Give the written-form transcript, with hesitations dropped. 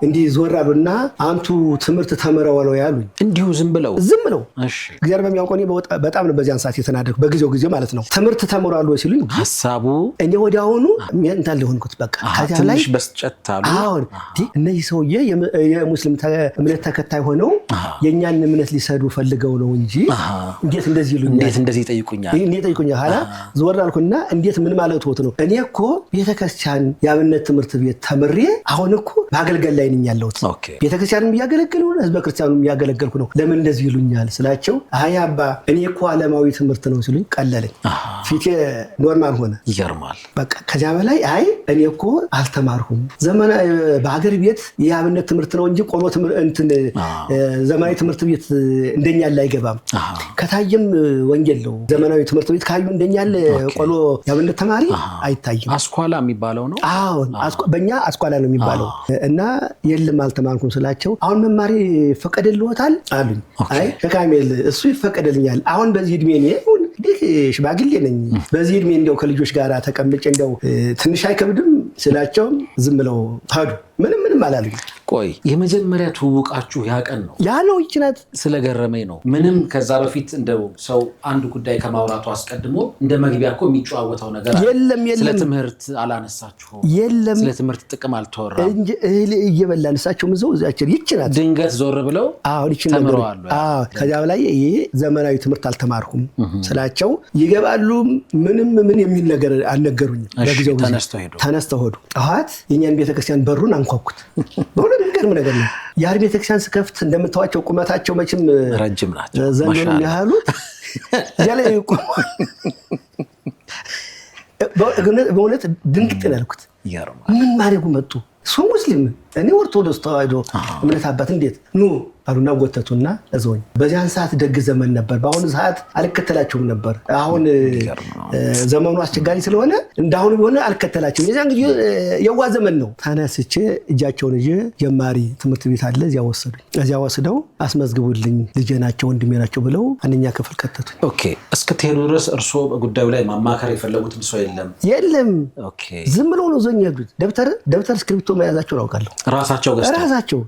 እንዲህ ዞራሉና አንቱ ትምህርት ተመረው ነው ያሉኝ። እንዲሁ ዝም ብለው እሺ እግዚአብሔር በሚያውቀው እኔ በጣም ነው በዚያን ሰዓት የተናደድኩ በጊዜው ማለት ነው። ትምህርት ተመራሉ ሲሉኝ ሐሳቡ እኔ ወዲያውኑ እንታል ሆንኩት። በቃ ከዛ ላይ ትንሽ በስጨታሉ። አሁን እነዚህ ሰውዬ የሙስሊም እምነት ተከታይ ሆነው የኛን እምነት ሊሰዱ ፈልገው ነው እንጂ እንዴት እንደዚህ ይሉኛል? እንዴት እንደዚህ ይጠይቁኛል? ኋላ ዞራልኩና እንዴት ምን ማለት ነው? እኔ እኮ ቤተክርስቲያን የአብነት ትምህርት ቤት ተምሬ አሁን እኮ ማገልገል ላይ ነኝ ያለሁት። ቤተክርስቲያንም እያገለገልኩ ነው፣ ህዝበ ክርስቲያኑም እያገለገልኩ ነው። ለምን እንደዚህ ይሉኛል ስላቸው አይ አባ እኔ እኮ ዓለማዊ ትምህርት ነው ሲሉኝ ቀለለኝ። ፊቴ ኖርማል ሆነ። ይገርማል። በቃ ከዚያ በላይ አይ እኔ እኮ አልተማርኩም። ዘመናዊ በአገር ቤት የአብነት ትምህርት ነው እንጂ ቆሎ ዘመናዊ ትምህርት ቤት እንደኛ ላይ አይገባም። ከታየም ወንጌል ነው። ዘመናዊ ትምህርት ቤት ካዩ እንደኛ ቆሎ የአብነት ተማሪ አይታይም። አስኳላ የሚባለው ነው። አሁን በእኛ አስኳላ ነው የሚባለው። እና የለም አልተማርኩም ስላቸው አሁን መማሪ ፈቀደልዎታል አሉኝ። አይ ከካሜል እሱ ይፈቀደልኛል። አሁን በዚህ እድሜ እንግዲህ ሽማግሌ ነኝ። በዚህ እድሜ እንደው ከልጆች ጋር ተቀምጬ እንደው ትንሽ አይከብድም ስላቸው ዝም ብለው ሄዱ። ምንም አላሉኝ። ቆይ የመጀመሪያ ትውውቃችሁ ያቀን ነው? ያ ነው ይችላል። ስለገረመኝ ነው። ምንም ከዛ በፊት እንደው ሰው አንድ ጉዳይ ከማውራቱ አስቀድሞ እንደ መግቢያ እኮ የሚጨዋወተው ነገር የለም። ስለ ትምህርት አላነሳችሁም? የለም። ስለ ትምህርት ጥቅም አልተወራም እንጂ እህል እየበላን እሳቸው ምዘው እዛችን ይችላል። ድንገት ዞር ብለው ተምረዋል። ከዛ በላይ ይሄ ዘመናዊ ትምህርት አልተማርኩም ስላቸው ይገባሉ። ምንም የሚል ነገር አልነገሩኝ። በጊዜው ተነስተው ሄዱ። ጠዋት የኛን ቤተክርስቲያን በሩን አንኳኩት። በሁለት የሚገርም ነገር ነው። የአር ቤተክርስቲያን ስከፍት እንደምታዋቸው ቁመታቸው መቼም ረጅም ናቸው። ዘንዶን ያህሉት ያለ በእውነት ድንቅጥ ያልኩት ምን ማድረጉ መጡ። እሱ ሙስሊም እኔ ኦርቶዶክስ ተዋሕዶ እምነት አባት እንዴት ኑ አሉና ጎተቱና እዘውኝ። በዚያን ሰዓት ደግ ዘመን ነበር። በአሁኑ ሰዓት አልከተላቸውም ነበር። አሁን ዘመኑ አስቸጋሪ ስለሆነ እንዳሁኑ ቢሆን አልከተላቸውም። የዚያን ጊዜ የዋ ዘመን ነው። ተነስቼ እጃቸውን ይዤ ጀማሪ ትምህርት ቤት አለ እዚያ ወሰዱኝ። እዚያ ወስደው አስመዝግቡልኝ ልጄ ናቸው ወንድሜ ናቸው ብለው አንደኛ ክፍል ከተቱኝ። ኦኬ። እስከ ድረስ እርስዎ በጉዳዩ ላይ ማማከር የፈለጉትም ሰው የለም? ኦኬ። ዝም ብለው ነው ዘኝ ያሉት። ደብተር እስክሪብቶ መያዛቸውን አውቃለሁ። ራሳቸው